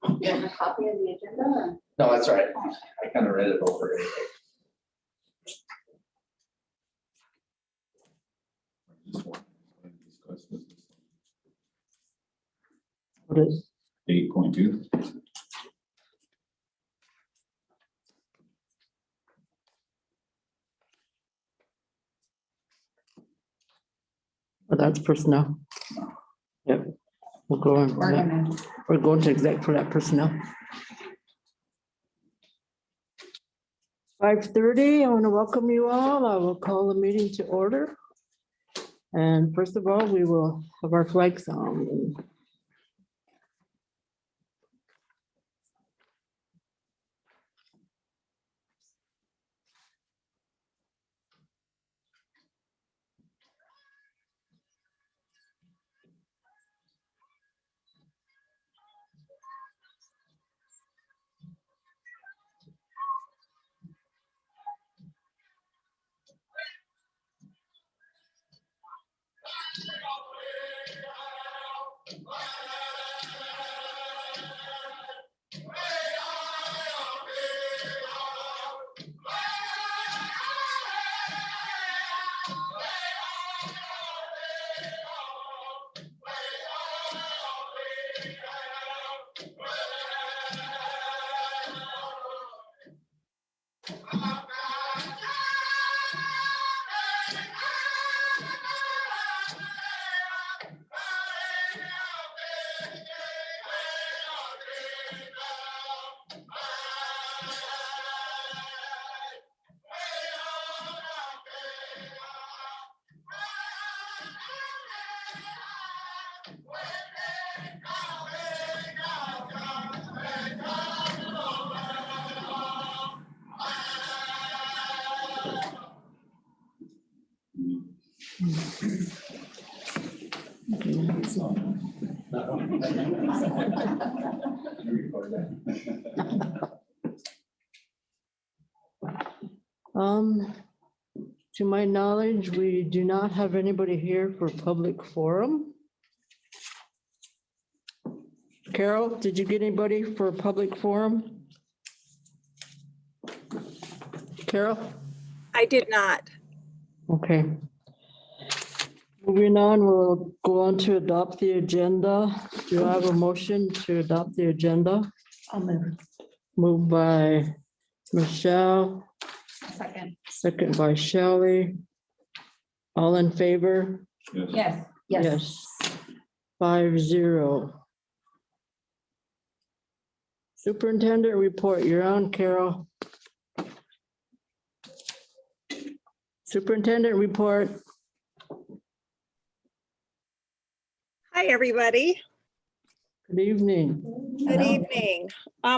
You want a copy of the agenda? Or? No, that's all right. I kind of read it over. What is 8.2. that's personnel. Yep. We'll go on. We're gonna. We're going to exec for that personnel. 5:30, I want to welcome you all. I will call the meeting to order. And first of all, we will have our flag song. To my knowledge, we do not have anybody here for public forum. Carol, did you get anybody for public forum? Carol? I did not. Okay. Moving on, we'll go on to adopt the agenda. Do I have a motion to adopt the agenda? I'll move. Moved by Michelle, Second. second by Shelley. All in favor? Yes. Yes. 5-0. Superintendent report, you're on, Carol. Superintendent report. Hi, everybody. Good evening. Good evening.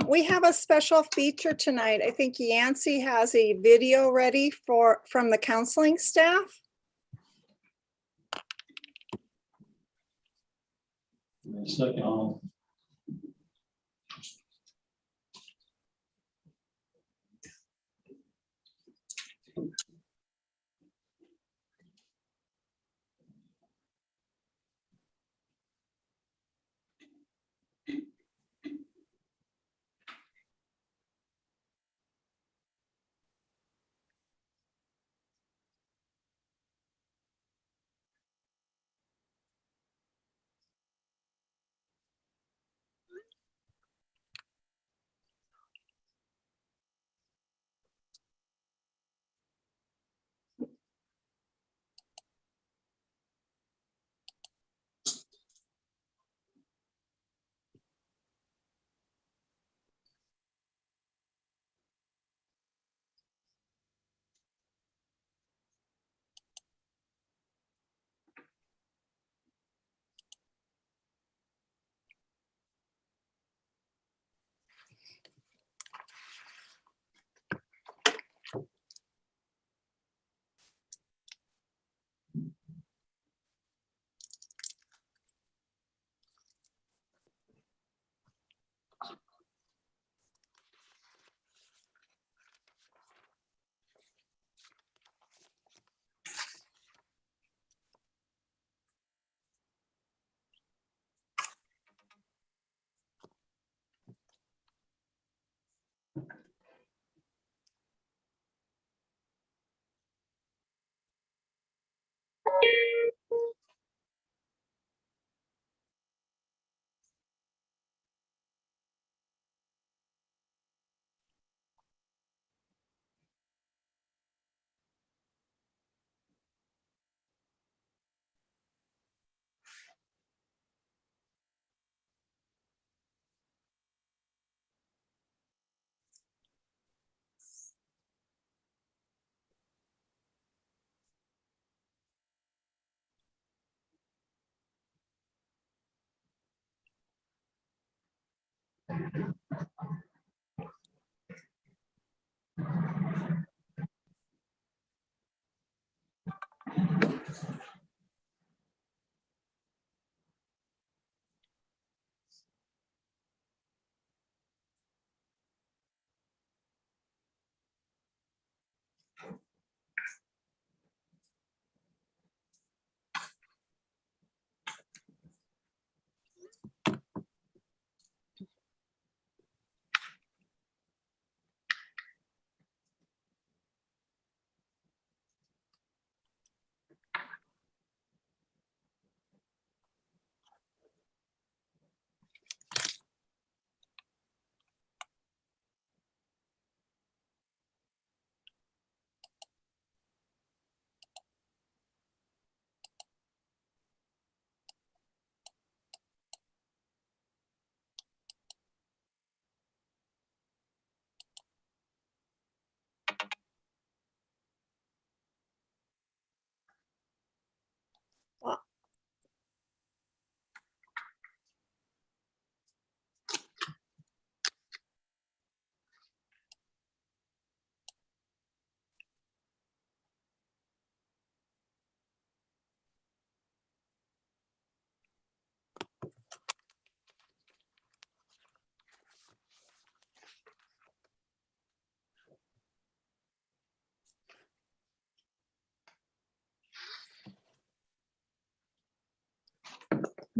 We have a special feature tonight. I think Yancy has a video ready from the counseling staff. Second.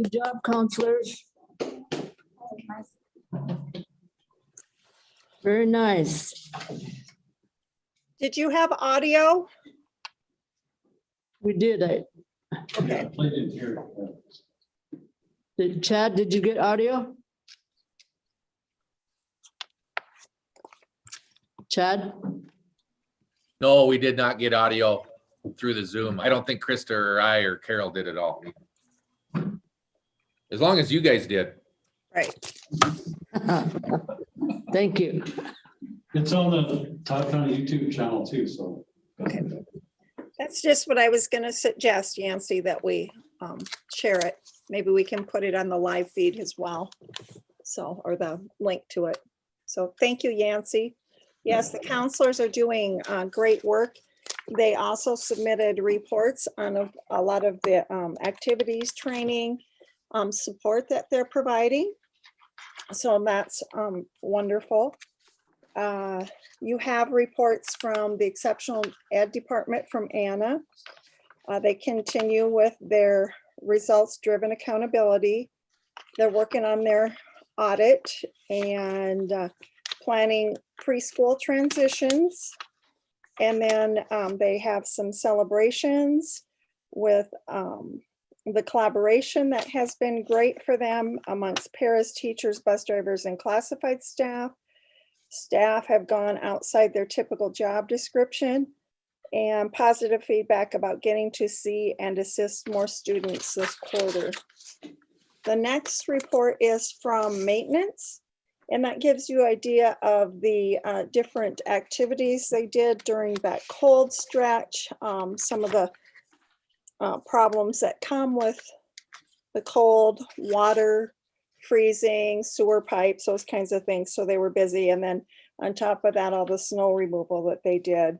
Good job, counselors. Very nice. Did you have audio? We did. Yeah, I played it here. Chad, did you get audio? Chad? No, we did not get audio through the Zoom. I don't think Krista or I or Carol did at all. As long as you guys did. Right. Thank you. It's on the Todd County YouTube channel too, so. Okay. That's just what I was gonna suggest, Yancy, that we share it. Maybe we can put it on the live feed as well. So, or the link to it. So thank you, Yancy. Yes, the counselors are doing great work. They also submitted reports on a lot of the activities, training, support that they're providing. So that's wonderful. You have reports from the exceptional ed department from Anna. They continue with their results-driven accountability. They're working on their audit and planning preschool transitions. And then they have some celebrations with the collaboration that has been great for them amongst paras, teachers, bus drivers, and classified staff. Staff have gone outside their typical job description, and positive feedback about getting to see and assist more students this quarter. The next report is from maintenance, and that gives you an idea of the different activities they did during that cold stretch, some of the problems that come with the cold, water freezing, sewer pipes, those kinds of things. So they were busy. And then on top of that, all the snow removal that they did.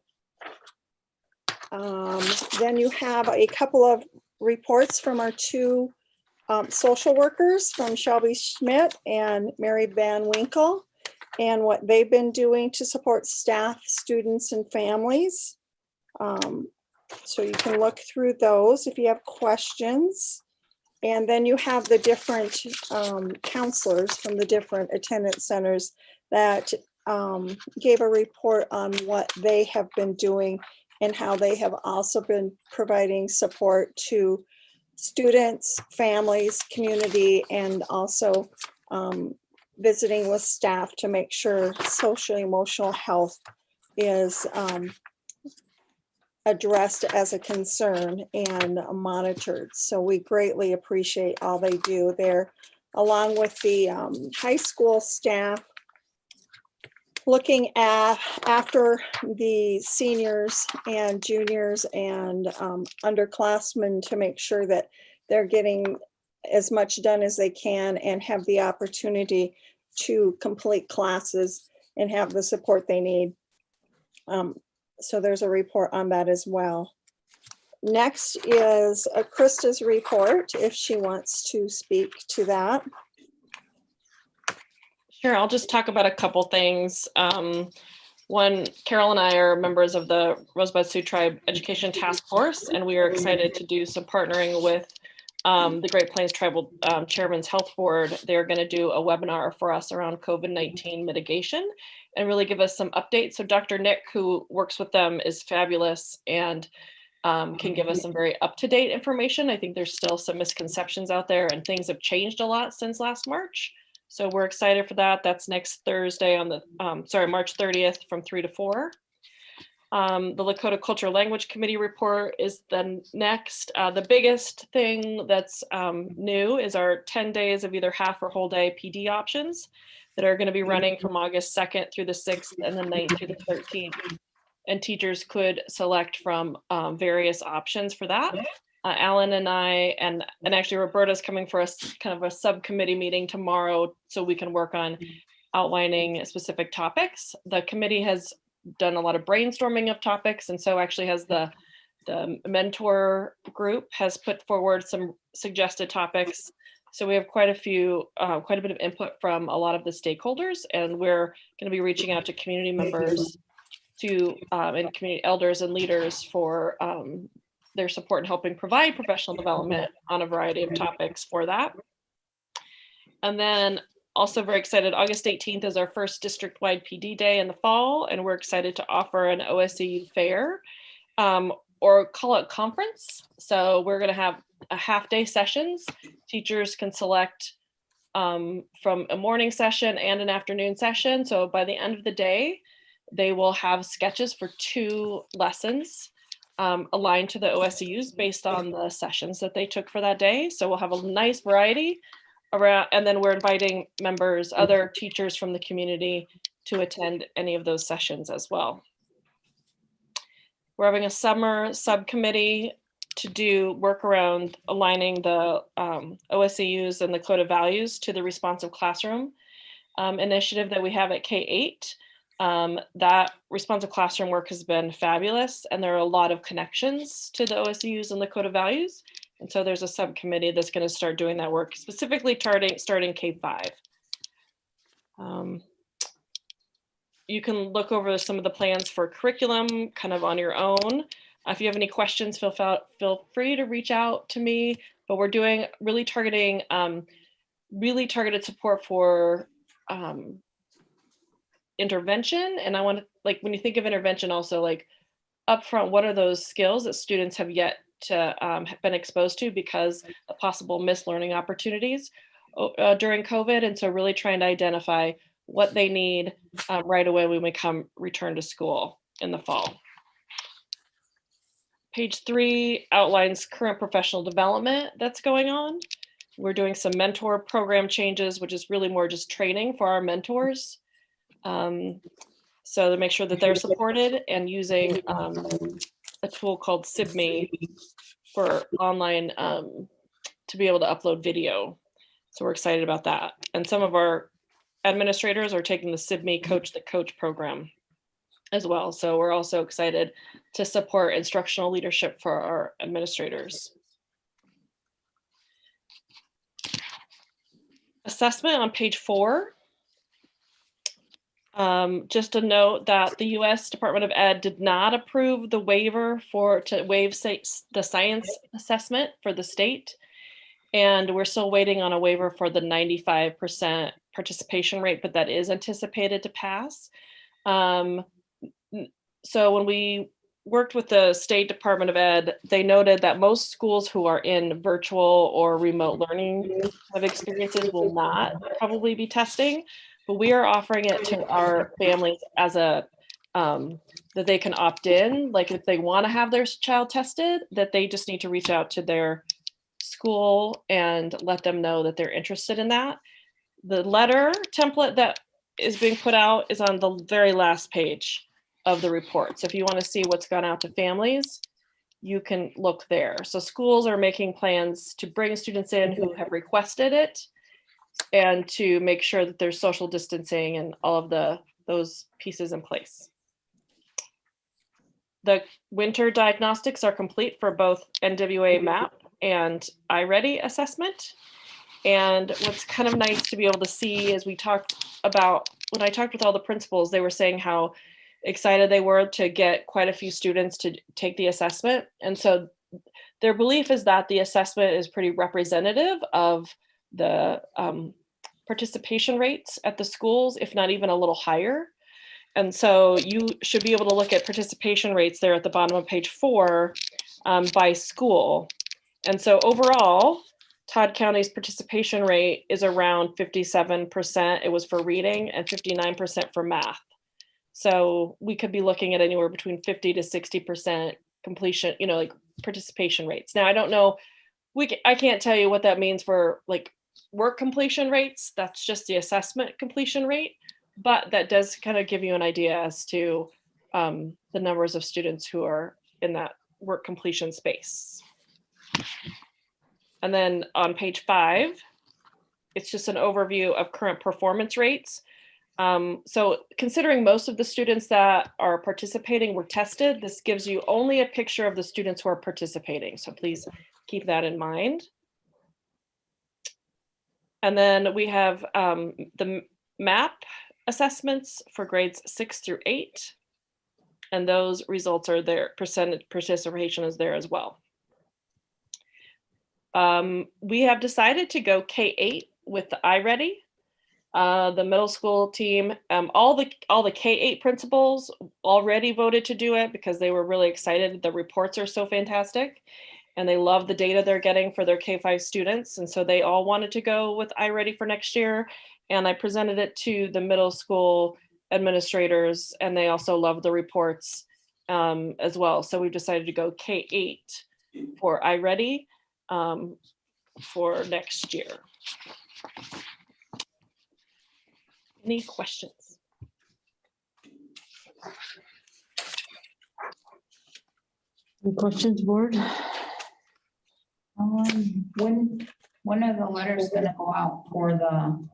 Then you have a couple of reports from our two social workers, from Shelby Schmidt and Mary Van Winkle, and what they've been doing to support staff, students, and families. So you can look through those if you have questions. And then you have the different counselors from the different attendance centers that gave a report on what they have been doing and how they have also been providing support to students, families, community, and also visiting with staff to make sure social emotional health is addressed as a concern and monitored. So we greatly appreciate all they do there, along with the high school staff, looking at after the seniors and juniors and underclassmen to make sure that they're getting as much done as they can and have the opportunity to complete classes and have the support they need. So there's a report on that as well. Next is Krista's report, if she wants to speak to that. Sure, I'll just talk about a couple things. One, Carol and I are members of the Rosebud Sioux Tribe Education Task Force, and we are excited to do some partnering with the Great Plains Tribal Chairman's Health Board. They're going to do a webinar for us around COVID-19 mitigation and really give us some updates. So Dr. Nick, who works with them, is fabulous and can give us some very up-to-date information. I think there's still some misconceptions out there and things have changed a lot since last March. So we're excited for that. That's next Thursday on the, March 30th from 3 to 4. The Lakota Cultural Language Committee report is the next. The biggest thing that's new is our 10 days of either half or whole day PD options that are going to be running from August 2nd through the 6th and the 9th through the 13th. And teachers could select from various options for that. Alan and I, and actually Roberta's coming for us kind of a subcommittee meeting tomorrow so we can work on outlining specific topics. The committee has done a lot of brainstorming of topics, and so actually has the mentor group has put forward some suggested topics. So we have quite a bit of input from a lot of the stakeholders, and we're going to be reaching out to community members and community elders and leaders for their support in helping provide professional development on a variety of topics for that. And then also very excited, August 18th is our first district-wide PD day in the fall, and we're excited to offer an OSCU fair, or call it conference. So we're gonna have a half-day sessions. Teachers can select from a morning session and an afternoon session. So by the end of the day, they will have sketches for 2 lessons aligned to the OSCUs based on the sessions that they took for that day. So we'll have a nice variety around, and then we're inviting members, other teachers from the community to attend any of those sessions as well. We're having a summer subcommittee to do work around aligning the OSCUs and the Code of Values to the responsive classroom initiative that we have at K-8. That responsive classroom work has been fabulous, and there are a lot of connections to the OSCUs and the Code of Values. And so there's a subcommittee that's going to start doing that work, specifically starting K-5. You can look over some of the plans for curriculum kind of on your own. If you have any questions, feel free to reach out to me, but we're doing really targeted support for intervention. And I want to, like, when you think of intervention, also like upfront, what are those skills that students have yet to have been exposed to because of possible missed learning opportunities during COVID. And so really trying to identify what they need right away when we return to school in the fall. Page 3 outlines current professional development that's going on. We're doing some mentor program changes, which is really more just training for our mentors. So to make sure that they're supported, and using a tool called SIBME for online to be able to upload video. So we're excited about that. And some of our administrators are taking the SIBME Coach the Coach program as well. So we're also excited to support instructional leadership for our administrators. Assessment on page 4. Just a note that the U.S. Department of Ed did not approve the waiver to waive the science assessment for the state. And we're still waiting on a waiver for the 95% participation rate, but that is anticipated to pass. So when we worked with the State Department of Ed, they noted that most schools who are in virtual or remote learning have experiences will not probably be testing, but we are offering it to our families as a that they can opt in. Like if they want to have their child tested, that they just need to reach out to their school and let them know that they're interested in that. The letter template that is being put out is on the very last page of the report. So if you want to see what's gone out to families, you can look there. So schools are making plans to bring students in who have requested it, and to make sure that there's social distancing and all of those pieces in place. The winter diagnostics are complete for both NWA MAP and iReady assessment. And what's kind of nice to be able to see is when I talked with all the principals, they were saying how excited they were to get quite a few students to take the assessment. And so their belief is that the assessment is pretty representative of the participation rates at the schools, if not even a little higher. And so you should be able to look at participation rates there at the bottom of page 4 by school. And so overall, Todd County's participation rate is around 57%. It was for reading, and 59% for math. So we could be looking at anywhere between 50 to 60% completion, like participation rates. Now, I don't know, I can't tell you what that means for like work completion rates. That's just the assessment completion rate, but that does kind of give you an idea as to the numbers of students who are in that work completion space. And then on page 5, it's just an overview of current performance rates. So considering most of the students that are participating were tested, this gives you only a picture of the students who are participating. So please keep that in mind. And then we have the MAP assessments for grades 6 through 8. and those results are there. Percentage participation is there as well. We have decided to go K-8 with the iReady. The middle school team, all the K-8 principals already voted to do it because they were really excited. The reports are so fantastic and they love the data they're getting for their K-5 students. And so they all wanted to go with iReady for next year. And I presented it to the middle school administrators and they also love the reports as well. So we've decided to go K-8 for iReady for next year. Any questions? Any questions, board? When are the letters gonna go out for the,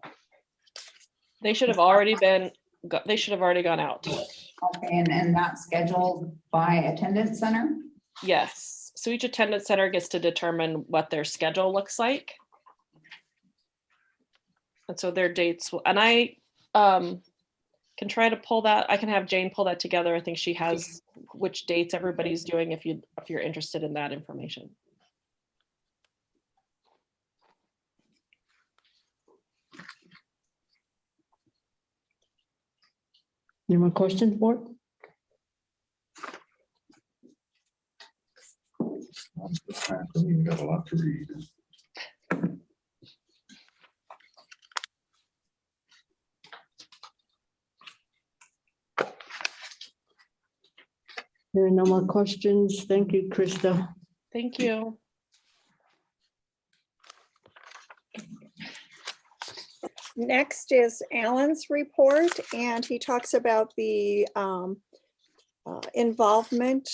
They should have already been, they should have already gone out. okay, and that's scheduled by attendance center? Yes. So each attendance center gets to determine what their schedule looks like. And so their dates will, and I can try to pull that. I can have Jane pull that together. I think she has which dates everybody's doing if you're interested in that information. Any more questions, board? You got a lot to read. There are no more questions. Thank you, Krista. Thank you. Next is Alan's report, and he talks about the involvement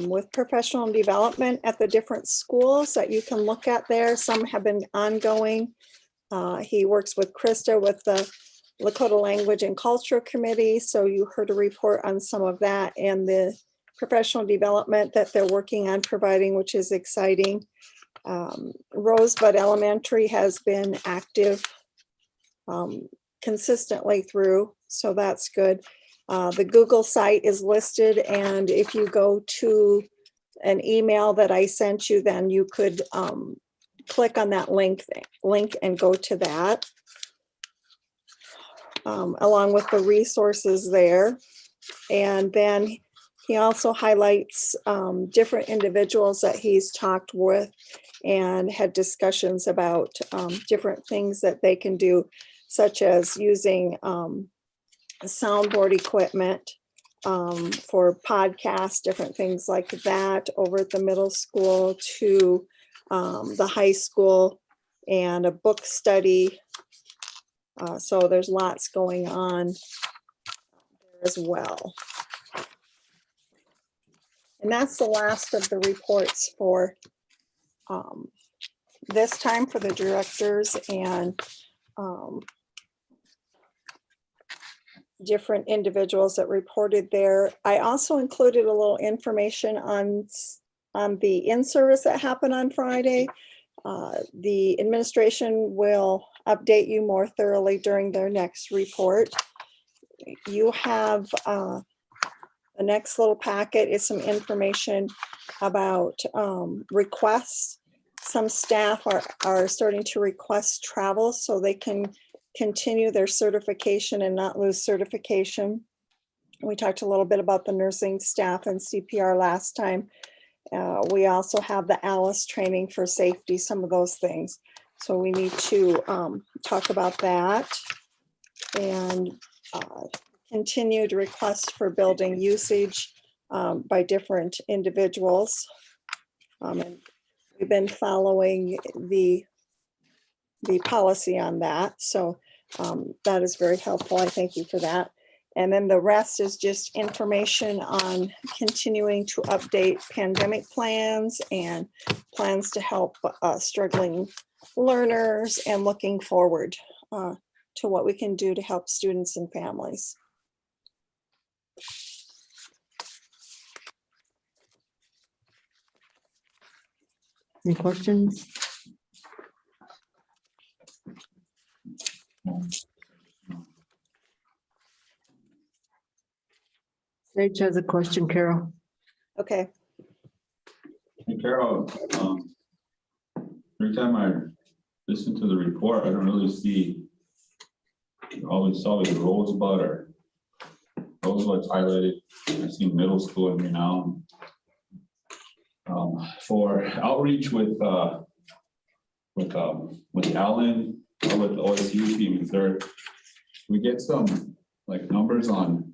with professional development at the different schools that you can look at there. Some have been ongoing. He works with Krista with the Lakota Language and Culture Committee, so you heard a report on some of that and the professional development that they're working on providing, which is exciting. Rosebud Elementary has been active consistently through, so that's good. The Google site is listed, and if you go to an email that I sent you, then you could click on that link and go to that, along with the resources there. And then he also highlights different individuals that he's talked with and had discussions about different things that they can do, such as using soundboard equipment for podcasts, different things like that over at the middle school to the high school, and a book study. So there's lots going on there as well. And that's the last of the reports for this time for the directors and different individuals that reported there. I also included a little information on the in-service that happened on Friday. The administration will update you more thoroughly during their next report. You have the next little packet is some information about requests. Some staff are starting to request travel so they can continue their certification and not lose certification. We talked a little bit about the nursing staff and CPR last time. We also have the ALICE training for safety, some of those things. So we need to talk about that. And continued requests for building usage by different individuals. And we've been following the policy on that. So that is very helpful. I thank you for that. And then the rest is just information on continuing to update pandemic plans and plans to help struggling learners and looking forward to what we can do to help students and families. Any questions? Sage has a question, Carol. Okay, Hey Carol, every time I listen to the report, I don't really see always the Rosebud or Rosebud's highlighted. I see middle school in here now. For outreach with Alan or with the OSU team, is there, we get some like numbers on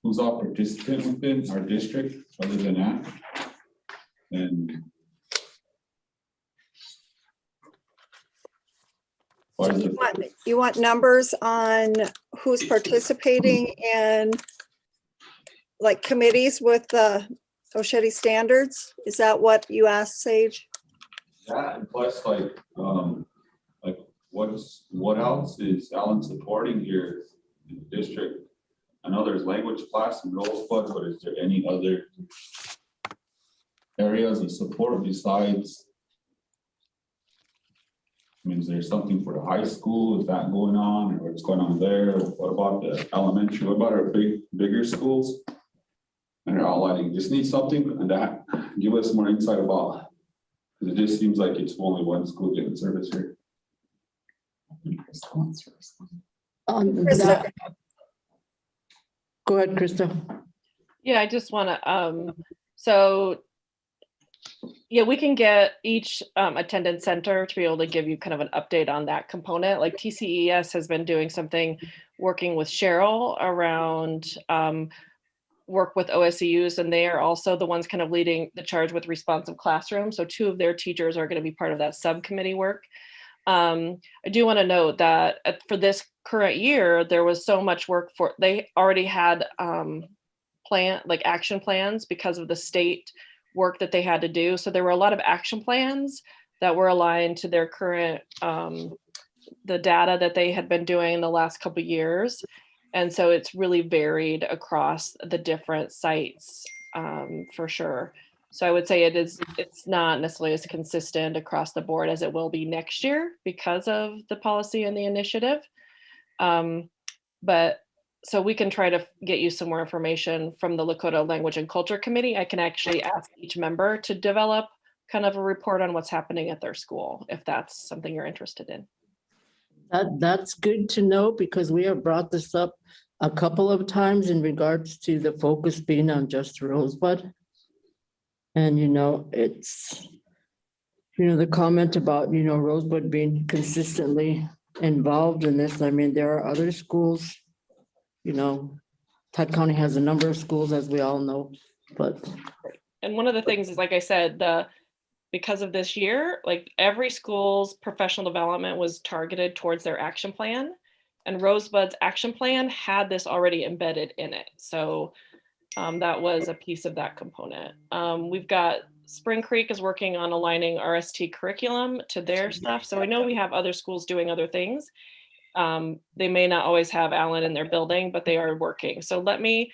who's all participant within our district other than that? And why is it? you want numbers on who's participating in like committees with the Osheti standards? Is that what you asked, Sage? Yeah, and plus like what else is Alan supporting here in the district? I know there's language class and Rosebud, but is there any other areas of support besides? I mean, is there something for the high school? Is that going on, or what's going on there? What about the elementary? What about our bigger schools? And they're all like, just need something and that give us more insight about, because it just seems like it's only one school getting service here. Krista. Go ahead, Krista. Yeah, I just want to, so yeah, we can get each attendance center to be able to give you kind of an update on that component. Like TCES has been doing something, working with Cheryl around work with OSCUs, and they are also the ones kind of leading the charge with responsive classroom. So 2 of their teachers are going to be part of that subcommittee work. I do want to note that for this current year, there was so much work for, they already had action plans because of the state work that they had to do. So there were a lot of action plans that were aligned to their current, the data that they had been doing in the last couple of years. And so it's really varied across the different sites for sure. So I would say it's not necessarily as consistent across the board as it will be next year because of the policy and the initiative. But so we can try to get you some more information from the Lakota Language and Culture Committee. I can actually ask each member to develop kind of a report on what's happening at their school, if that's something you're interested in. That's good to know, because we have brought this up a couple of times in regards to the focus being on just Rosebud. And, it's, the comment about, Rosebud being consistently involved in this. I mean, there are other schools, Todd County has a number of schools, as we all know, but. And one of the things is, like I said, because of this year, like every school's professional development was targeted towards their action plan, and Rosebud's action plan had this already embedded in it. So that was a piece of that component. We've got Spring Creek is working on aligning RST curriculum to their stuff. So I know we have other schools doing other things. They may not always have Alan in their building, but they are working. So let me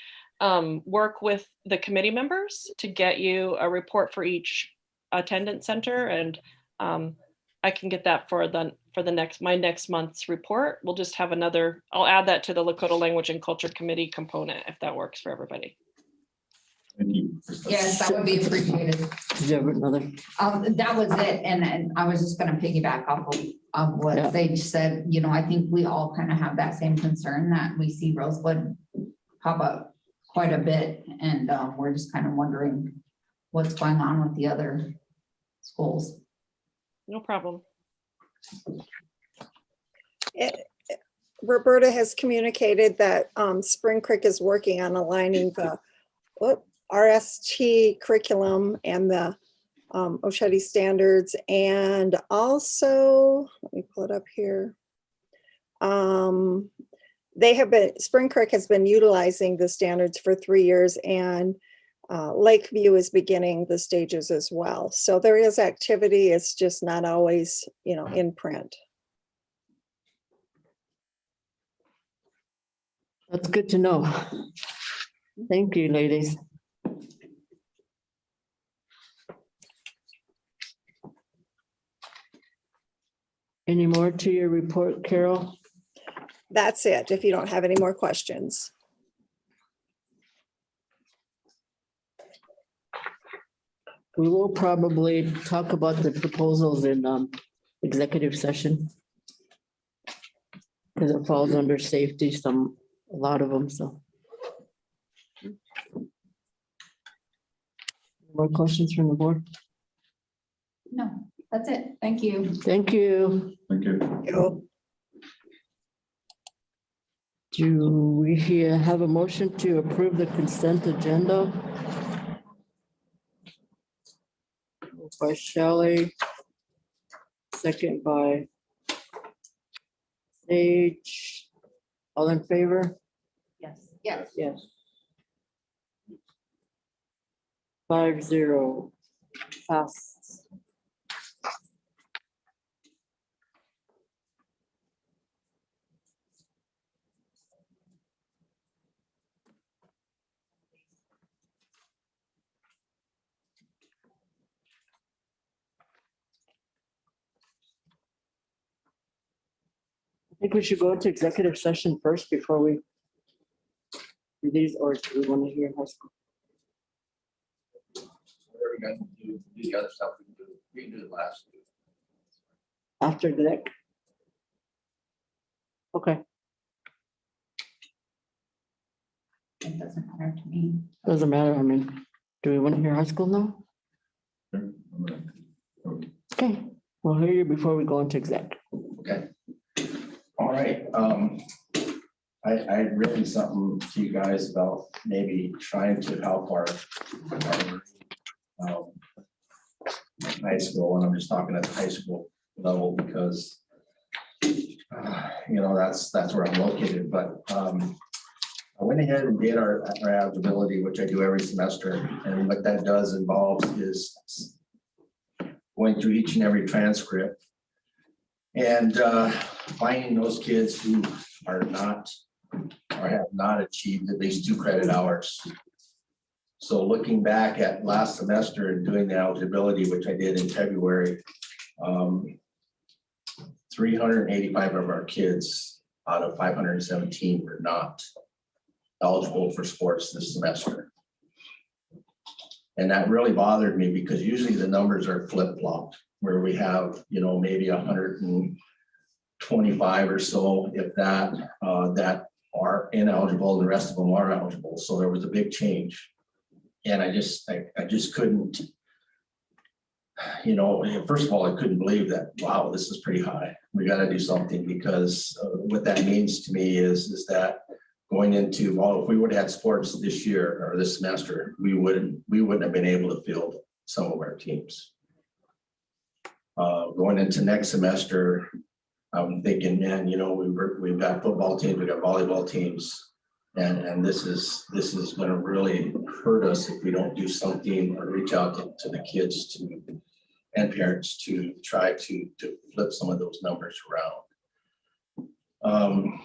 work with the committee members to get you a report for each attendance center, and I can get that for my next month's report. We'll just have I'll add that to the Lakota Language and Culture Committee component if that works for everybody. Thank you. Yes, that would be appreciated. Do you have another? That was it. And I was just gonna piggyback off of what Yeah. they said. I think we all kind of have that same concern that we see Rosebud pop up quite a bit. And we're just kind of wondering what's going on with the other schools. No problem. Roberta has communicated that Spring Creek is working on aligning the RST curriculum and the Osheti standards, and also, let me pull it up here. Spring Creek has been utilizing the standards for 3 years, and Lakeview is beginning the stages as well. So there is activity, it's just not always, in print. That's good to know. Thank you, ladies. Any more to your report, Carol? That's it, if you don't have any more questions. We will probably talk about the proposals in executive session. Because it falls under safety, a lot of them, so. More questions from the board? No, that's it. Thank you. Thank you. Thank you. Go. Do we here have a motion to approve the consent agenda? Moved by Shelley. Second by Sage. All in favor? Yes. Yes. Yes. 5-0. Passes. I think we should go into executive session first before we do these, or do we want to hear high school? Whatever you guys do, the other stuff we can do it last. After the deck? Okay, It doesn't matter to me. doesn't matter. I mean, do we want to hear high school now? Okay, we'll hear you before we go into exec. Okay. All right, I'd written something to you guys about maybe trying to help our high school, and I'm just talking at the high school level because that's where I'm located, but I went ahead and did our eligibility, which I do every semester, and what that does involves is going through each and every transcript and finding those kids who are not or have not achieved at least 2 credit hours. So looking back at last semester and doing the eligibility, which I did in February, 385 of our kids out of 517 were not eligible for sports this semester. And that really bothered me because usually the numbers are flip-flopped, where we have, maybe 125 or so, if that, that are ineligible, and the rest of them are eligible. So there was a big change. And I just couldn't, first of all, I couldn't believe that, wow, this is pretty high. We got to do something, because what that means to me is that going into, well, if we would have had sports this year or this semester, we wouldn't have been able to field some of our teams. Going into next semester, I'm thinking, man, we've got football teams, we've got volleyball teams, and this is going to really hurt us if we don't do something or reach out to the kids and parents to try to flip some of those numbers around.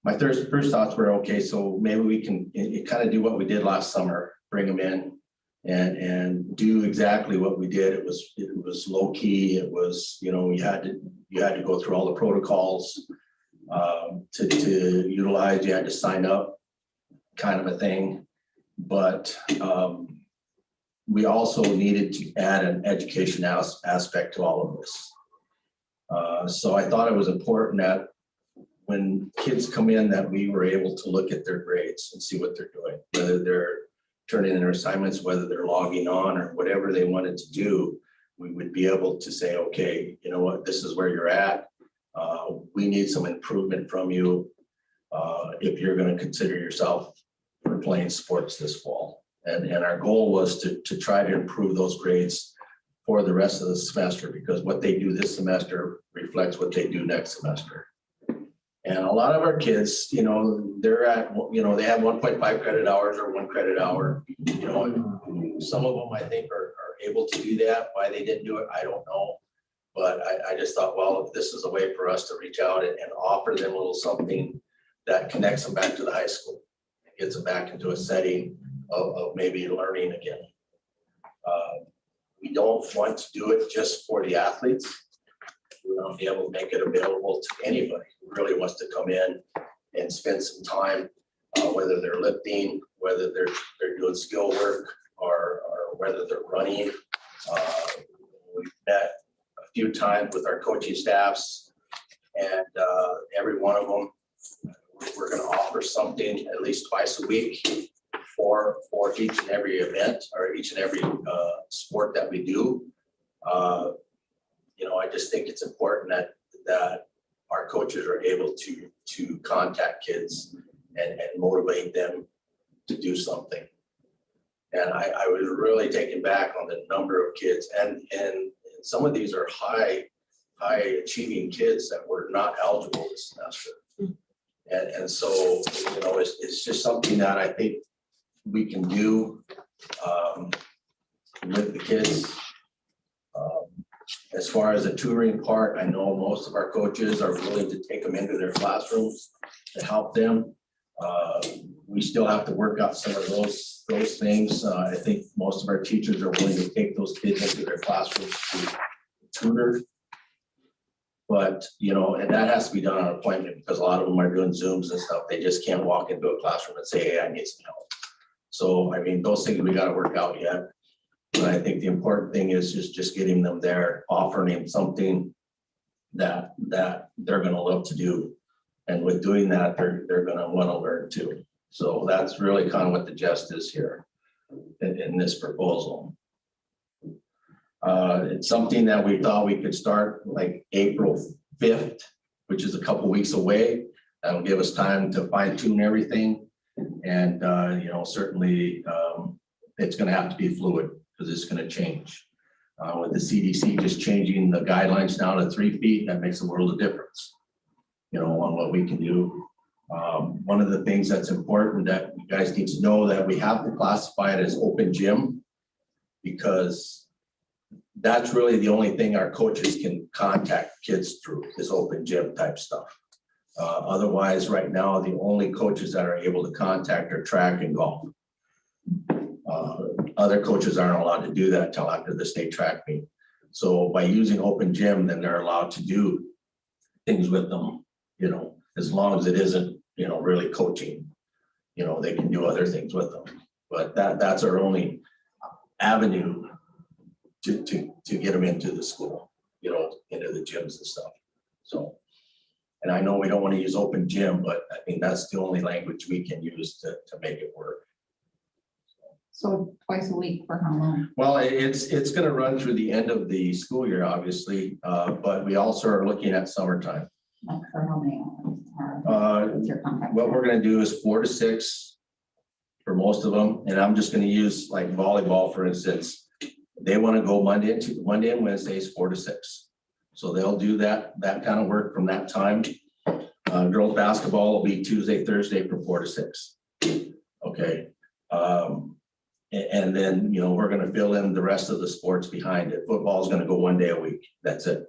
My first thoughts were, okay, so maybe we can kind of do what we did last summer, bring them in and do exactly what we did. It was low key. It was, you had to go through all the protocols to utilize. You had to sign up, kind of a thing. But we also needed to add an education aspect to all of this. So I thought it was important that when kids come in, that we were able to look at their grades and see what they're doing, whether they're turning in their assignments, whether they're logging on or whatever they wanted to do. We would be able to say, okay, you know what, this is where you're at. We need some improvement from you if you're going to consider yourself for playing sports this fall. And our goal was to try to improve those grades for the rest of the semester, because what they do this semester reflects what they do next semester. And a lot of our kids, they're at, they have 1.5 credit hours or 1 credit hour. Some of them I think are able to do that. Why they didn't do it, I don't know. But I just thought, well, if this is a way for us to reach out and offer them a little something that connects them back to the high school and gets them back into a setting of maybe learning again. We don't want to do it just for the athletes. We want to be able to make it available to anybody who really wants to come in and spend some time, whether they're lifting, whether they're doing skill work, or whether they're running. We've met a few times with our coaching staffs, and every one of them, we're going to offer something at least twice a week for each and every event or each and every sport that we do. I just think it's important that our coaches are able to contact kids and motivate them to do something. And I was really taken back on the number of kids, and some of these are high achieving kids that were not eligible this semester. And so, it's just something that I think we can do with the kids. As far as the tutoring part, I know most of our coaches are willing to take them into their classrooms to help them. We still have to work out some of those things. I think most of our teachers are willing to take those kids into their classrooms to tutor. But, and that has to be done on appointment, because a lot of them are doing Zooms and stuff. They just can't walk into a classroom and say, hey, I need some help. So, those things we got to work out yet. But I think the important thing is just getting them there, offering them something that they're going to love to do. And with doing that, they're going to want to learn too. So that's really kind of what the gist is here in this proposal. It's something that we thought we could start like April 5th, which is a couple weeks away. That'll give us time to fine tune everything. And, certainly it's going to have to be fluid, because it's going to change. With the CDC just changing the guidelines down to 3 feet, that makes a world of difference, on what we can do. One of the things that's important that you guys need to know, that we have to classify it as open gym, because that's really the only thing our coaches can contact kids through, is open gym type stuff. Otherwise, right now, the only coaches that are able to contact are track and golf. Other coaches aren't allowed to do that till after the state track meet. So by using open gym, then they're allowed to do things with them, as long as it isn't, really coaching. They can do other things with them. But that's our only avenue to get them into the school, into the gyms and stuff. So, and I know we don't want to use open gym, but I think that's the only language we can use to make it work. So twice a week for how long? Well, it's going to run through the end of the school year, obviously, but we also are looking at summertime. Like for how many hours? What's your contact? What we're going to do is 4 to 6 for most of them, and I'm just going to use like volleyball, for instance. They want to go Monday and Wednesdays 4 to 6, so they'll do that kind of work from that time. Girls basketball will be Tuesday, Thursday from 4 to 6. Okay. And then, we're going to fill in the rest of the sports behind it. Football is going to go 1 day a week. That's it.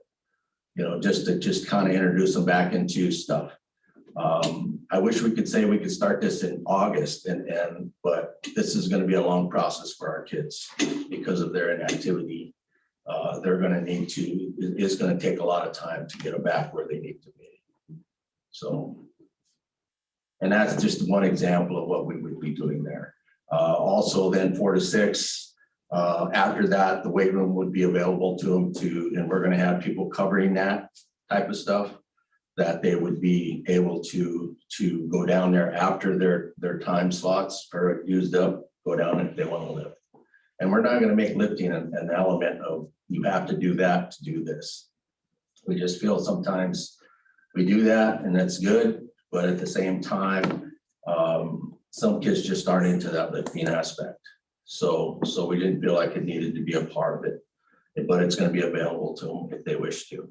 Just to kind of introduce them back into stuff. I wish we could say we could start this in August, but this is going to be a long process for our kids because of their inactivity. They're going to need to, it's going to take a lot of time to get them back where they need to be. So, and that's just one example of what we would be doing there. Also then 4 to 6, after that, the weight room would be available to them and we're going to have people covering that type of stuff, that they would be able to go down there after their time slots are used up, go down if they want to lift. And we're not going to make lifting an element of you have to do that to do this. We just feel sometimes we do that and that's good, but at the same time, some kids just aren't into that lifting aspect. So we didn't feel like it needed to be a part of it, but it's going to be available to them if they wish to.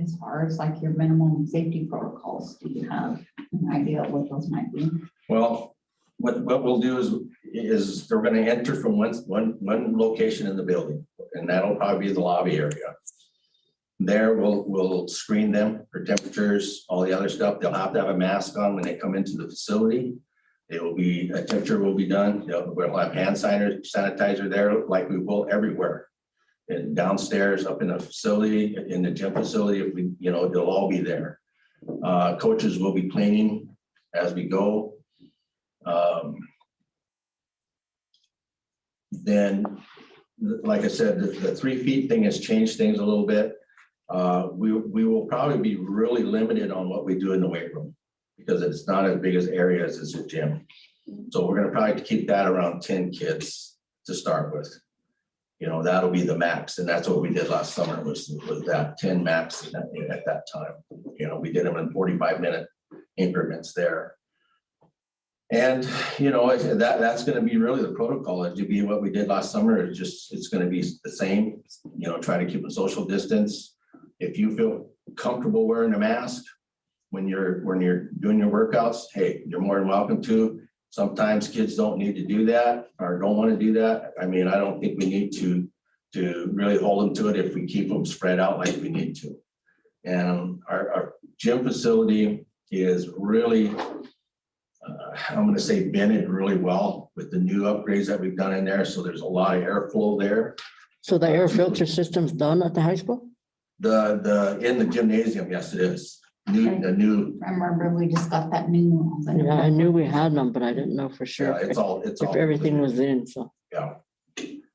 As far as like your minimum safety protocols, do you have an idea of what those might be? Well, what we'll do is they're going to enter from one location in the building, and that'll probably be the lobby area. There we'll screen them for temperatures, all the other stuff. They'll have to have a mask on when they come into the facility. A temperature will be done. We'll have hand sanitizer there like we will everywhere. And downstairs, up in the facility, in the gym facility, if they'll all be there. Coaches will be cleaning as we go. Then, like I said, the 3 feet thing has changed things a little bit. We will probably be really limited on what we do in the weight room because it's not as big as areas as a gym. So we're gonna probably keep that around 10 kids to start with. You know, that'll be the max, and that's what we did last summer was that 10 max at that time. You know, we did them in 45-minute increments there. And, you know, that's gonna be really the protocol. It'll be what we did last summer. It's gonna be the same, you know, try to keep a social distance. If you feel comfortable wearing a mask when you're doing your workouts, hey, you're more than welcome to. Sometimes kids don't need to do that or don't want to do that. I mean, I don't think we need to really hold them to it if we keep them spread out like we need to. And our gym facility is really, I'm going to say vented really well with the new upgrades that we've done in there. So there's a lot of airflow there. So the air filter system's done at the high school? In the gymnasium, yes, it is. The new, I remember we just got that new one. Yeah, I knew we had them, but I didn't know for yeah, sure it's all. if everything was in, so. Yeah.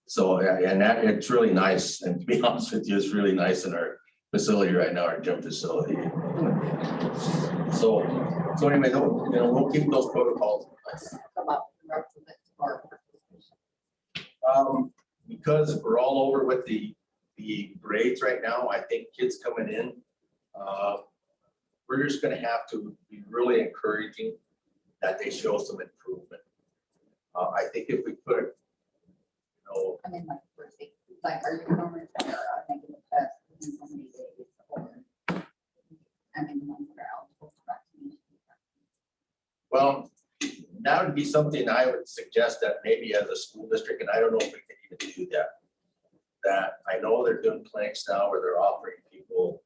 So, yeah, and that, it's really nice. And to be honest with you, it's really nice in our facility right now, our gym facility. So anyway, you know, we'll keep those protocols in place. Because we're all over with the grades right now, I think kids coming in, we're just gonna have to be really encouraging that they show some improvement. I think if we put, you know, I mean, like, first, like, are you going to making the test in so many days? Or, I mean, the ones that are eligible for vaccination. well, that would be something I would suggest that maybe as a school district, and I don't know if we can even do that. That I know they're doing clinics now where they're offering people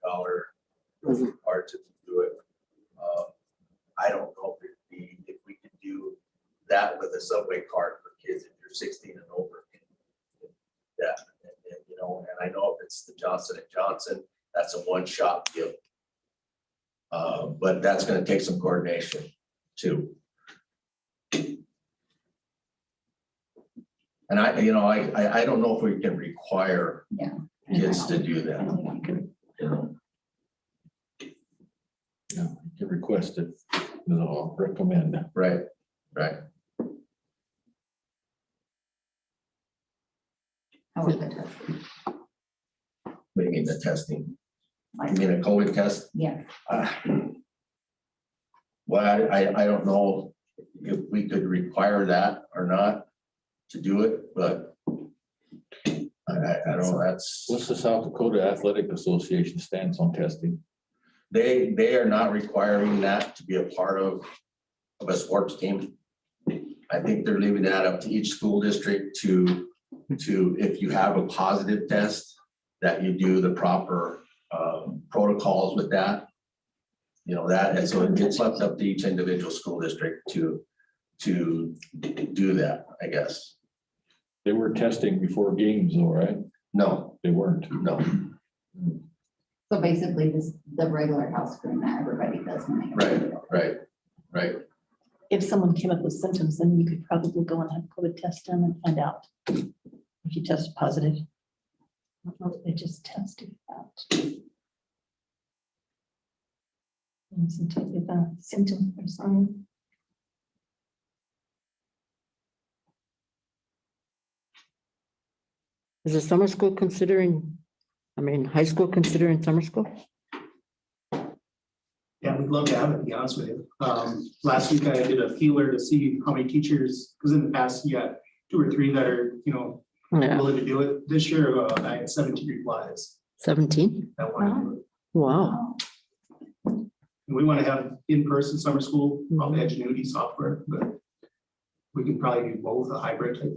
$1 card to do it. I don't know if we could do that with a Subway card for kids if you're 16 and over. Yeah, and, you know, and I know if it's the Johnson & Johnson, that's a one-shot deal. But that's going to take some coordination too. And I don't know if we can require kids to do that. You know, Yeah, you can request it, I'll recommend. right. How was the test? What do you mean the testing? You Like, mean a COVID test? yeah, Well, I don't know if we could require that or not to do it, but I don't know, that's, What's the South Dakota Athletic Association stance on testing? they are not requiring that to be a part of a sports team. I think they're leaving that up to each school district to, if you have a positive test, that you do the proper protocols with that. You know, that, and so it gets left up to each individual school district to do that, I guess. They were testing before games though, right? No, They weren't. no, so basically this, the regular house screen that everybody does when they. right. If someone came up with symptoms, then you could probably go and have a COVID test done and find out if you tested positive. I don't know if they just tested that. If a symptom or sign. Is the summer school considering, high school considering summer school? Yeah, we'd love to have it, to be honest with you. Last week I did a feeler to see how many teachers, because in the past you got 2 or 3 that are, Yeah, willing to do it. This year, I had 17 replies 17? that want to do it. Wow. And we want to have in-person summer school, probably Edgenuity software, but we can probably do both, a hybrid type.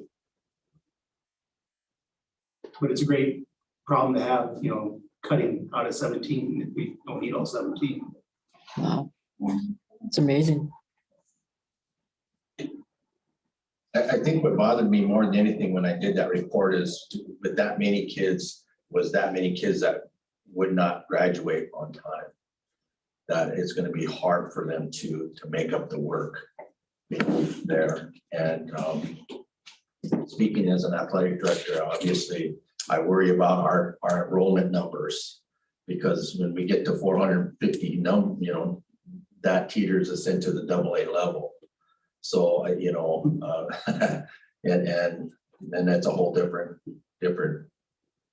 But it's a great problem to have, cutting out of 17 if we don't need all 17. Wow. It's amazing. I think what bothered me more than anything when I did that report is with that many kids, was that many kids that would not graduate on time. that it's gonna be hard for them to make up the work there. And speaking as an athletic director, obviously, I worry about our enrollment numbers. Because when we get to 450 that teeters us into the AA level. So, and that's a whole different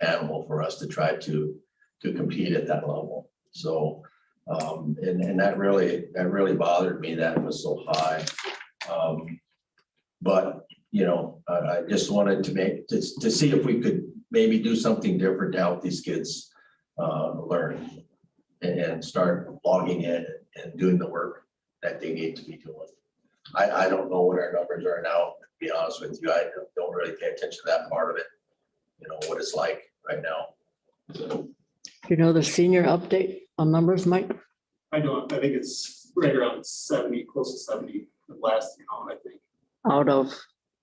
animal for us to try to compete at that level. So, and that really bothered me that it was so high. But, I just wanted to see if we could maybe do something different to help these kids learn and start logging in and doing the work that they need to be doing. I don't know what our numbers are now, to be honest with you. I don't really pay attention to that part of it, what it's like right now. You know the senior update on numbers, Mike? I don't, I think it's right around 70, close to 70, the last count, I think, Out of,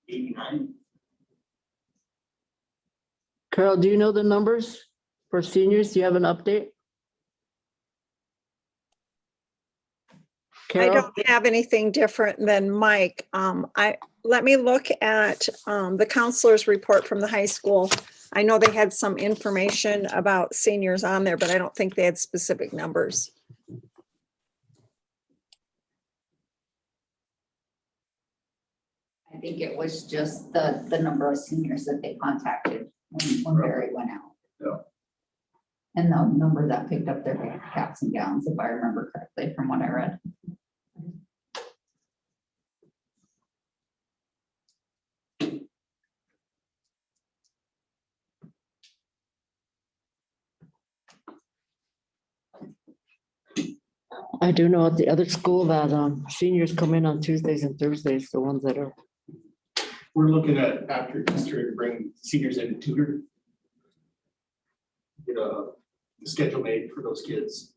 89. Carol, do you know the numbers for seniors? Do you have an update? I Carol, don't have anything different than Mike. Let me look at the counselor's report from the high school. I know they had some information about seniors on there, but I don't think they had specific numbers. I think it was just the number of seniors that they contacted when Barry went out. Yeah. And the number that picked up their caps and gowns, if I remember correctly from what I read. I do know at the other school that seniors come in on Tuesdays and Thursdays, the ones that are, We're looking at after Easter to bring seniors in to tutor. Get a schedule made for those kids.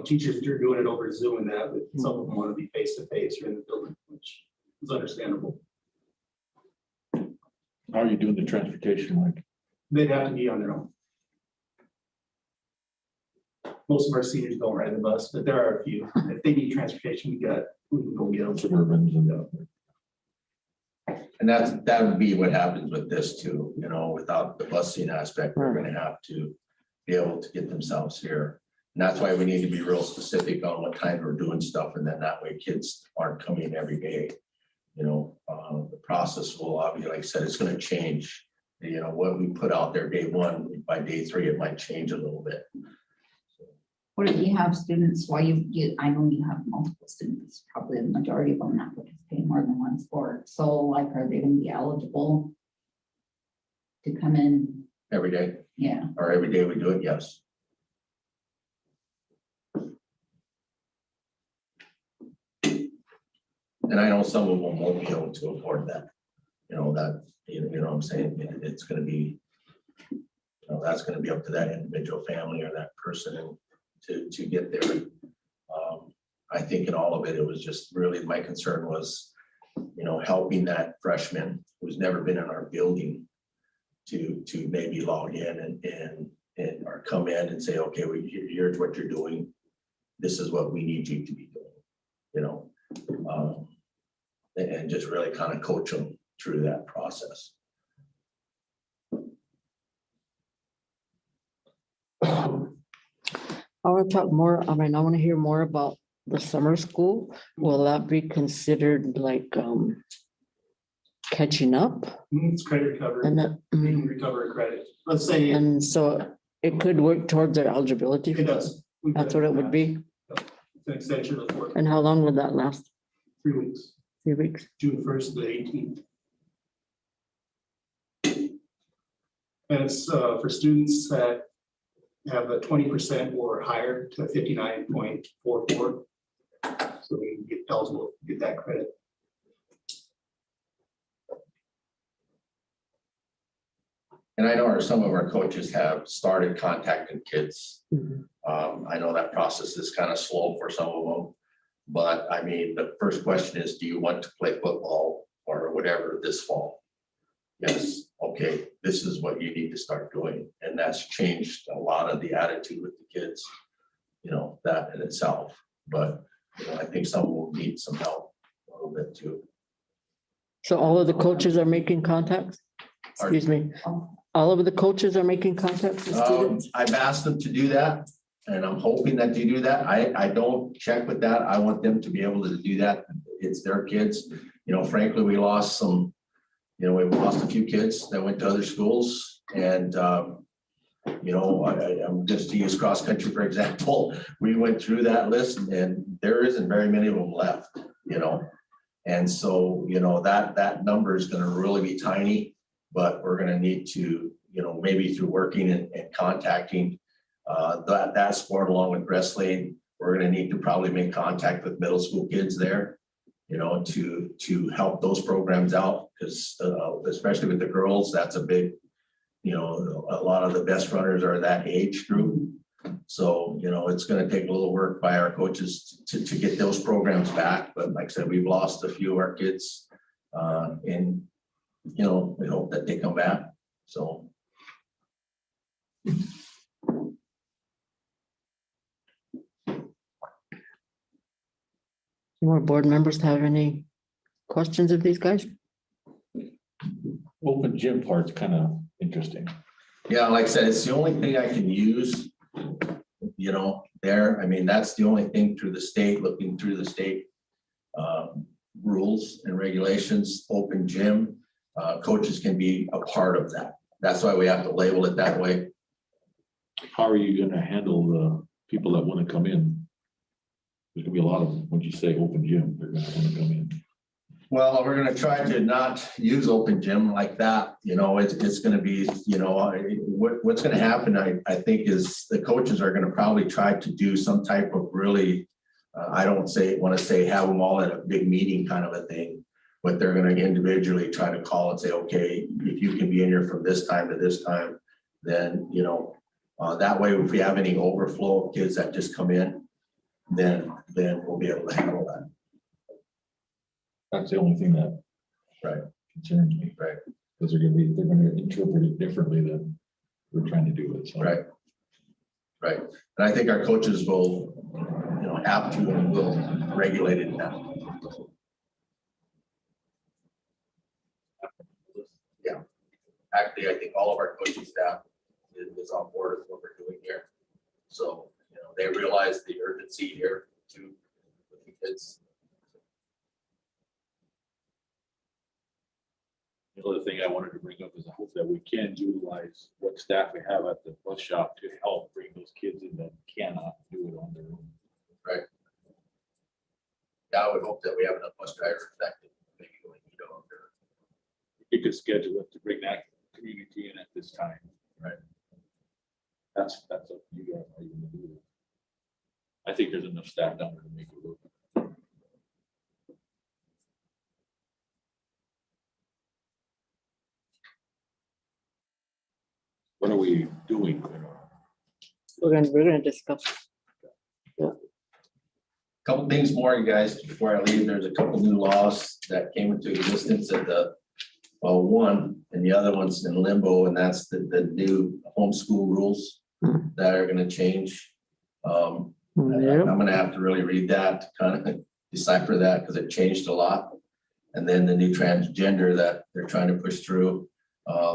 Teachers are doing it over Zoom and that, but some of them want to be face to face or in the building, which is understandable. How are you doing the transportation like? They'd have to be on their own. Most of our seniors don't ride the bus, but there are a few. If they need transportation, we can go get them. Suburbans and And that would be what happens with this too, without the busing aspect, they're gonna have to be able to get themselves here. And that's why we need to be real specific on what time we're doing stuff, and then that way kids aren't coming every day. The process will obviously, like I said, it's gonna change. What we put out there day one, by day three, it might change a little bit. What if you have students, I know you have multiple students, probably the majority of them not participate in more than one sport. So like, are they gonna be eligible to come in? Every day, Yeah, or every day we do it, yes. And I know some of them won't be able to afford that. What I'm saying, it's gonna be, that's gonna be up to that individual family or that person to get there. I think in all of it, it was just really, my concern was, helping that freshman who's never been in our building to maybe log in and or come in and say, okay, here's what you're doing. This is what we need you to be doing, and just really kind of coach them through that process. I want to talk more, I want to hear more about the summer school. Will that be considered like catching up? It's credit recovery. And that, You can recover a credit. Let's say and so it could work towards their eligibility. it does. That's what it would be. It's an extension of the work. And how long would that last? 3 weeks, 3 weeks? June 1st to the 18th. And it's for students that have a 20% or higher to 59.44. So we can get eligible, get that credit. And I know some of our coaches have started contacting kids. Mhm. I know that process is kind of slow for some of them. But I mean, the first question is, do you want to play football or whatever this fall? Yes, okay, this is what you need to start doing. And that's changed a lot of the attitude with the kids. you know, that in itself. But, you know, I think some will need some help a little bit too. So all of the coaches are making contacts? Excuse me. All of the coaches are making contacts with students? I've asked them to do that, and I'm hoping that they do that. I don't check with that. I want them to be able to do that. It's their kids. You know, frankly, we lost some, you know, we lost a few kids that went to other schools, and you know, I'm just to use cross country, for example, we went through that list and there isn't very many of them left, you know. And so, you know, that number is going to really be tiny, but we're going to need to, you know, maybe through working and contacting that sport along with wrestling, we're going to need to probably make contact with middle school kids there, you know, to help those programs out, because especially with the girls, that's a big, you know, a lot of the best runners are that age group. So, you know, it's going to take a little work by our coaches to get those programs back. But like I said, we've lost a few of our kids and, you know, we hope that they come back. So. More board members have any questions of these guys? Open gym part's kind of interesting. Yeah, like I said, it's the only thing I can use, you know, there. I mean, that's the only thing through the state, looking through the state rules and regulations, open gym. Coaches can be a part of that. That's why we have to label it that way. How are you gonna handle the people that wanna come in? There's gonna be a lot of, when you say open gym, they're gonna wanna come in. Well, we're gonna try to not use open gym like that, you know, it's gonna be, you know, what's gonna happen, I think, is the coaches are gonna probably try to do some type of really, I don't wanna say have them all at a big meeting kind of a thing, but they're gonna individually try to call and say, okay, if you can be in here from this time to this time, then, you know, that way, if we have any overflow of kids that just come in, then we'll be able to handle that. That's the only thing that concerns me. Right. Because they're gonna interpret it differently than we're trying to do it. So. Right. Right. And I think our coaches will, you know, have to and will regulate it now. Yeah. Actually, I think all of our coaching staff is on board with what we're doing here. So, you know, they realize the urgency here too with the kids. The other thing I wanted to bring up is I hope that we can utilize what staff we have at the bus shop to help bring those kids in that cannot do it on their own. Right. Yeah, I would hope that we have enough bus drivers that can maybe go and eat on there. You could schedule it to bring that community in at this time. Right. That's up to you guys how you want to do it. I think there's enough staff down there to make it work. What are we doing? We're gonna discuss. Couple things more, you guys, before I leave. There's a couple new laws that came into existence at the, well, one, and the other one's in limbo, and that's the new homeschool rules that are gonna change. I'm gonna have to really read that, to kind of decipher that, because it changed a lot. And then the new transgender that they're trying to push through,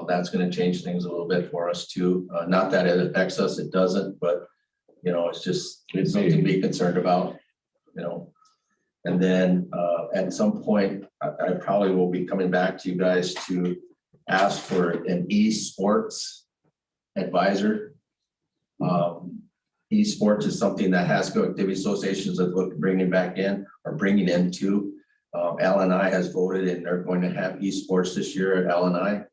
that's gonna change things a little bit for us too. Not that it affects us, it doesn't, but, you know, it's something to be concerned about, you know. And then at some point, I probably will be coming back to you guys to ask for an esports advisor. Esports is something that Haskell Activity Associations have looked at bringing back in or bringing into. LNI has voted and they're going to have esports this year at LNI.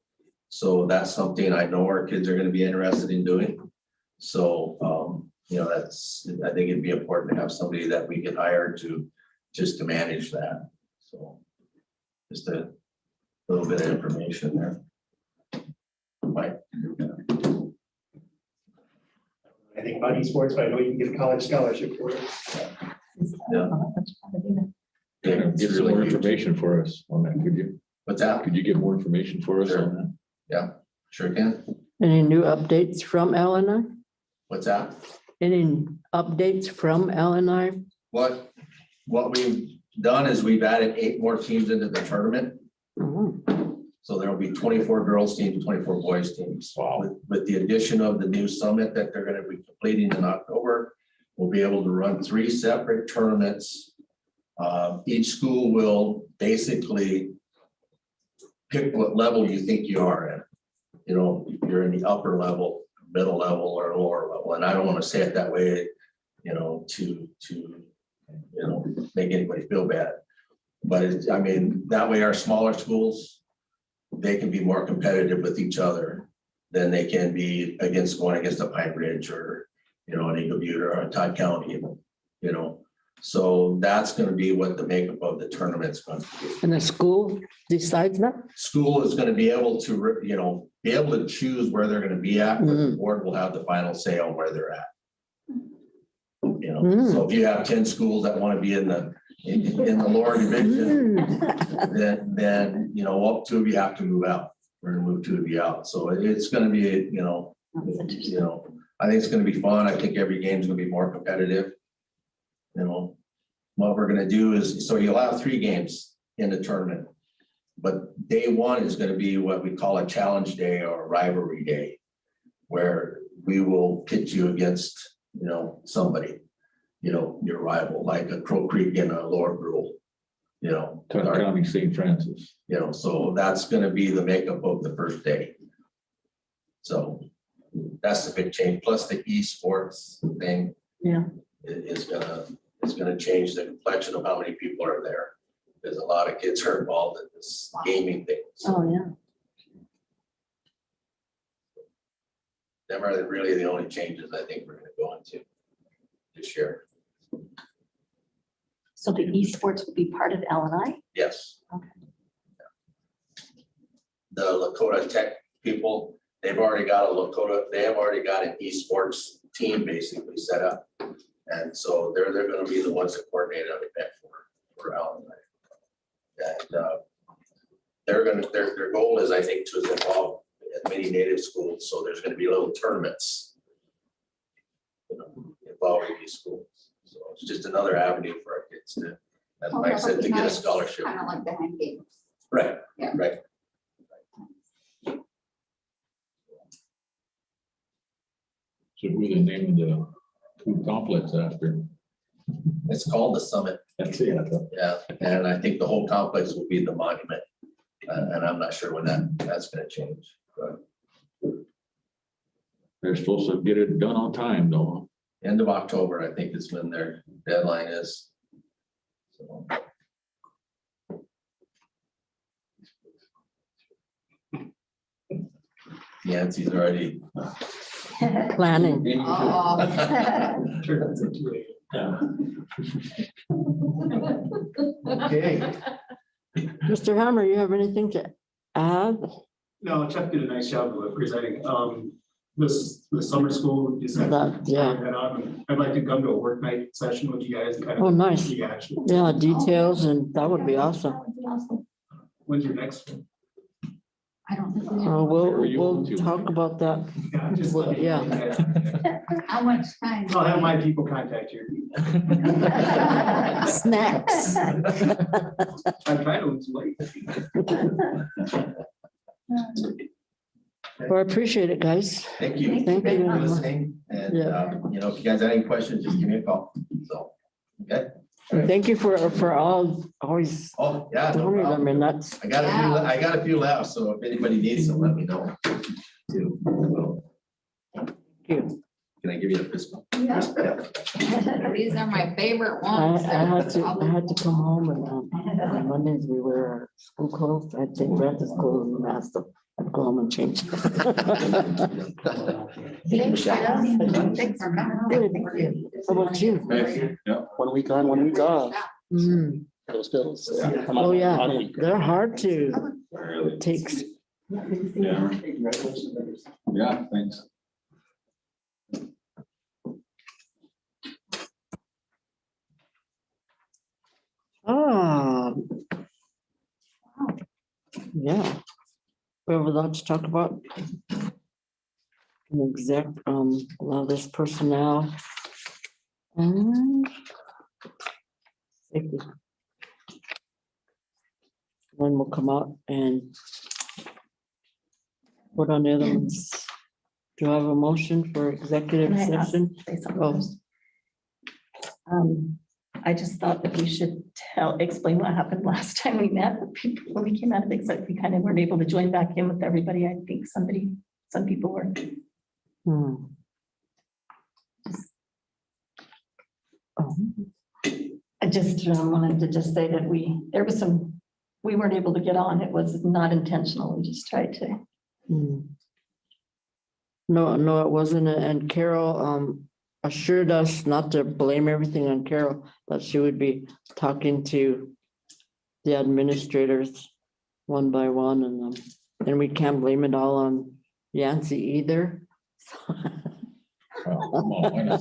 So that's something I know our kids are going to be interested in doing. So, you know, I think it'd be important to have somebody that we can hire to manage that. So just a little bit of information there. Mike. I think about esports, but I know you can get a college scholarship for it. Yeah. Get some more information for us on that, could you? What's that? Could you get more information for us Sure. on that? Yeah, sure can. Any new updates from LNI? What's that? any updates from LNI? What we've done is we've added 8 more teams into the tournament. Oh, So there'll be 24 girls teams, 24 boys teams. Wow. With the addition of the new summit that they're gonna be completing in October, we'll be able to run 3 separate tournaments. Each school will basically pick what level you think you are in. You know, if you're in the upper level, middle level, or lower level, and I don't want to say it that way, you know, to make anybody feel bad. But it's, I mean, that way our smaller schools, they can be more competitive with each other than they can be going against a Pine Ridge or, you know, an Eagle Butte or a Todd County, you know. So that's going to be what the makeup of the tournament's going to be. and the school decides that? School is going to be able to, you know, be able to choose where they're going to be at, but the board will have the final say on where they're at. You know, so if you have 10 schools that want to be in the lower division, then, you know, up 2 of you have to move out. We're gonna move 2 of you out. So it's gonna be, you know, I think it's gonna be fun. I think every game's gonna be more competitive. You know, what we're gonna do is, so you'll have 3 games in the tournament. But day 1 is gonna be what we call a challenge day or a rivalry day, where we will pit you against, you know, somebody, you know, your rival, like a Crow Creek and a Lower Brule, you know. Todd County, St. Francis. You know, so that's gonna be the makeup of the first day. So that's the big change, plus the esports thing. Yeah. Is gonna change the complexion of how many people are there. There's a lot of kids are involved in this gaming thing. So Oh, yeah. them are really the only changes I think we're gonna go into this year. So the esports will be part of LNI? Yes. Okay. The Lakota Tech people, they have already got an esports team basically set up. And so they're gonna be the ones that coordinate an event for LNI. And their goal is, I think, to involve as many native schools. So there's gonna be little tournaments, you know, involving these schools. So it's just another avenue for our kids to, as Mike said, to get a scholarship. Kind of like the hand games. Right, Yeah. right. Should we name the food complex after? It's called the Summit. That's it. Yeah, and I think the whole complex will be the monument. And I'm not sure when that's gonna change, but They're supposed to get it done on time though. end of October, I think is when their deadline is. So. Yancey's already. Planning. Oh. Sure, that's it, too late. Okay. Mr. Hammer, you have anything to add? No, Chuck did a nice job of presenting. The summer school just had. That, yeah. And I'd like to come to a work night session with you guys and kind of. Oh, nice. see action. Yeah, details, and that would be awesome. When's your next one? I don't think we We'll talk about that. Yeah, just let me know. have. How much time? I'll have my people contact you. Snacks. I'm trying to lose weight. Well, I appreciate it, guys. Thank you. Thank you. for listening. And, Yeah. you know, if you guys have any questions, just give me a call. So, okay. And thank you for always Oh, yeah. No doing them, problem. and that's, I got a few left, so if anybody needs them, let me know. Too. So, thank you. can I give you a fist bump? Yeah. These are my favorite I ones. had to come home and on Mondays we were school closed. I think Francis closed and asked them to go home and change. Thanks, Sharon. Thanks for coming. How about you? Yeah. 1 week on, 1 week off, Mm. those bills. come Oh, on yeah, a week. they're hard to Really. take. Yeah. Yeah, thanks. Ah. Yeah. We have a lot to talk about. an exec, allow this personnel. And safety. One will come out and what on the other ones? Do I have a motion for executive Can I ask- session? say something Oh. first? I just thought that we should explain what happened last time we met with people, when we came out of exec, we kind of weren't able to join back in with everybody. I think some people were. Hmm. Oh, I just wanted to just say that we weren't able to get on. It was not intentional. We just tried to. hmm. No, it wasn't. And Carol assured us not to blame everything on Carol, but she would be talking to the administrators one by one, and we can't blame it all on Yancy either. Well, come on, why not?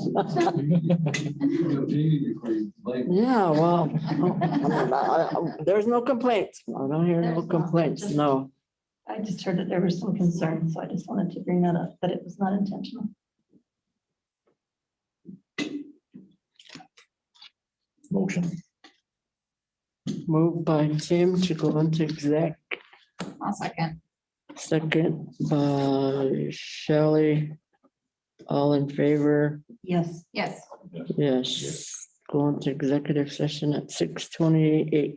Yeah, well, there's no complaints. I don't hear no There's not, complaints, just- no. I just heard that there was some concern, so I just wanted to bring that up, but it was not intentional. Motion. Moved by Tim to go into exec, I'll second. second by Shelley. All in favor? Yes. Yes. Yes. Go into executive session at 6:28.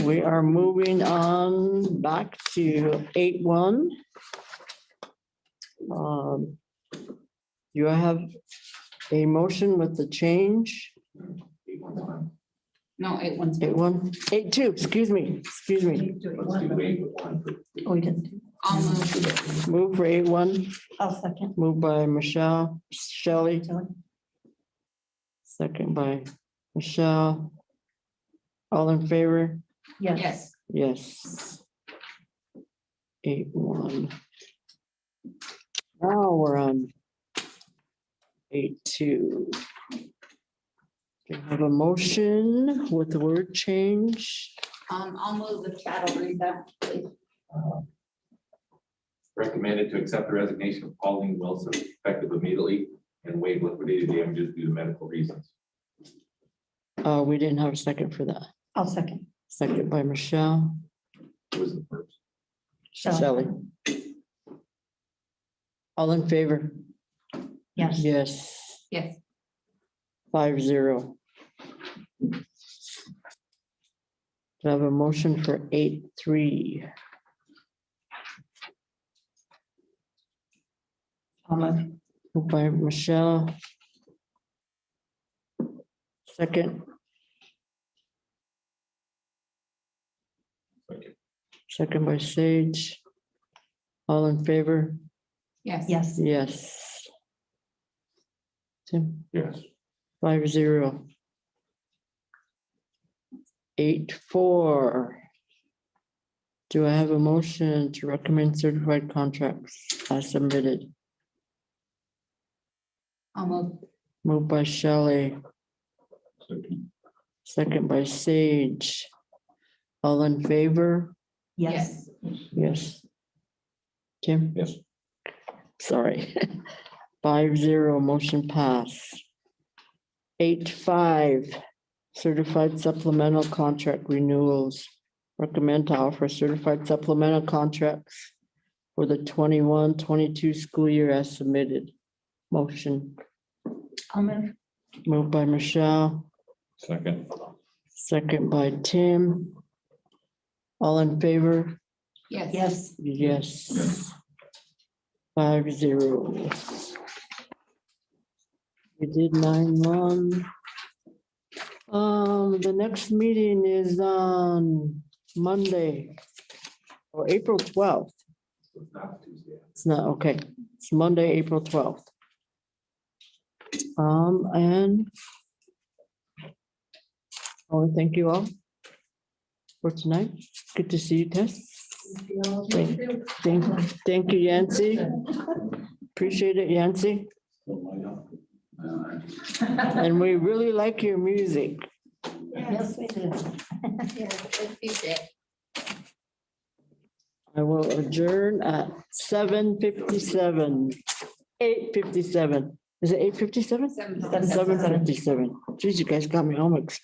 We are moving on back to 8.1. You have a motion with the change. No, 8.1. 8.1, 8.2, excuse me. Oh, we didn't. I'll move. Move for 8.1, I'll second. moved by Michelle, Shelley, Shelley? second by Michelle. All in favor? Yes. Yes. 8.1. Now we're on 8.2. We have a motion with the word change. I'll move the chat. I'll read that, please. Recommended to accept the resignation of Pauline Wilson effective immediately and waive liquidated damages due to medical reasons. We didn't have a second for that. I'll second. Second by Michelle. Who was the first? Shelley. All in favor? Yes. Yes, Yes. 5-0. Do I have a motion for 8.3? I'll move. Moved by Michelle. Second. Second by Sage. All in favor? Yes. Yes. Yes. Tim, Yes. 5-0. 8.4. Do I have a motion to recommend certified contracts as submitted? I'll move. Moved by Shelley, second by Sage. All in favor? Yes. Yes. Tim? Yes. Sorry. 5-0, motion pass. 8.5, certified supplemental contract renewals. Recommend to offer certified supplemental contracts for the 21-22 school year as submitted. Motion. I'll move. Moved by Michelle, Second. second by Tim. All in favor? Yes. Yes. Yes. 5-0. We did 9.1. The next meeting is on Monday or April 12th. It's not Tuesday. It's not, okay. It's Monday, April 12th. And I want to thank you all for tonight. Good to see you, Tess. Thank you, Yancy. Appreciate it, Yancy. And we really like your music. Yes, we do. I will adjourn at 7:57. 8:57. Is it 8:57? 7:57. Geez, you guys got me all mixed.